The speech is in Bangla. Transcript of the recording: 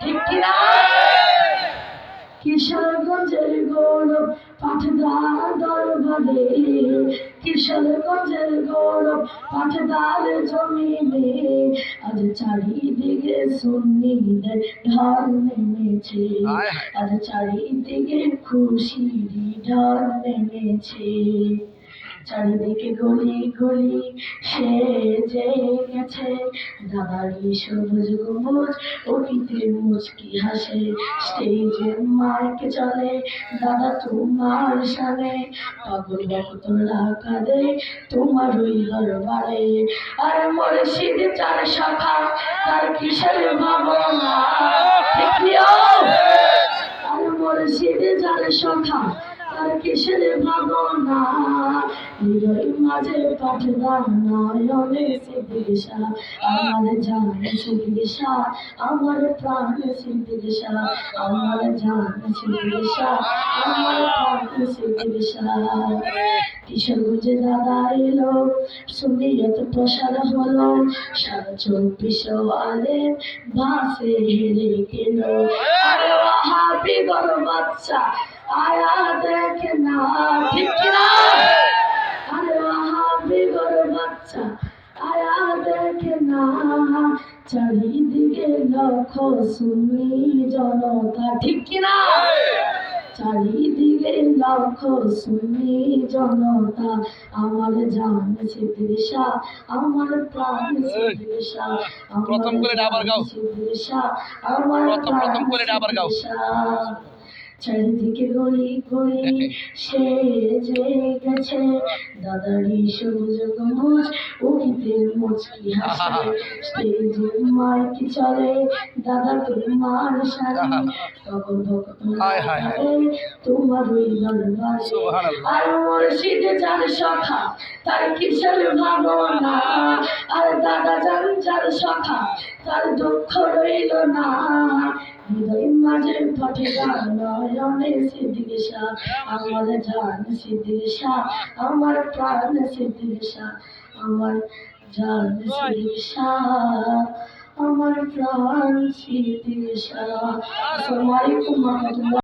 ঠিক কিনা? কিশোরগঞ্জের গৌরব পাঠদার দরবারে, কিশোরগঞ্জের গৌরব পাঠদার জমিনে, আজ চারিদিকে সুন্নিদের ঢল নেমেছে, আজ চারিদিকে খুশির ঢল নেমেছে। চারিদিকে গলি গলি সেজে গেছে, দাদারি সবুজ গম্বুজ অতীতে মুচকি হাসে, স্টেজে মাইক চলে দাদা তোমার সামনে, পাগল ভক্তরা কাঁদে তোমার ওই দরবারে। আর মুর্শিদ চার শাখা তার কিসের ভাবনা, ঠিক নিও? আর মুর্শিদ চার শাখা তার কিসের ভাবনা, হৃদয় মাঝে পাঠদার নয়নে সিদ্দিক শাহ, আমার জান সিদ্দিক শাহ, আমার প্রাণ সিদ্দিক শাহ, আমার জান সিদ্দিক শাহ, আমার প্রাণ সিদ্দিক শাহ। কিশোরগঞ্জে দাদা এলো, সুন্নিয়ত প্রসার হলো, সারা 24 আলেম বাসে হেরে গেল। আরে ওয়াহাবি গর বাচ্চা আয়া দেখ না, ঠিক কিনা? আরে ওয়াহাবি গর বাচ্চা আয়া দেখ না, চারিদিকে লক্ষ সুন্নি জনতা, ঠিক কিনা? চারিদিকে লক্ষ সুন্নি জনতা, আমার জান সিদ্দিক শাহ, আমার প্রাণ সিদ্দিক শাহ, আমার জান সিদ্দিক শাহ, আমার প্রাণ সিদ্দিক শাহ। চারিদিকে গলি গলি সেজে গেছে, দাদারি সবুজ গম্বুজ অতীতে মুচকি হাসে, স্টেজে মাইক চলে দাদা তোমার সামনে, পাগল ভক্তরা কাঁদে তোমার ওই দরবারে। আর মুর্শিদ যার সখা তার কিসের ভাবনা, আর দাদা যান যার সখা তার দুঃখ রইল না, হৃদয় মাঝে পাঠদার নয়নে সিদ্দিক শাহ, আমার জান সিদ্দিক শাহ, আমার প্রাণ সিদ্দিক শাহ, আমার জান সিদ্দিক শাহ, আমার প্রাণ সিদ্দিক শাহ। আসসালামু আলাইকুম ওয়া রাহমাতুল্লাহ।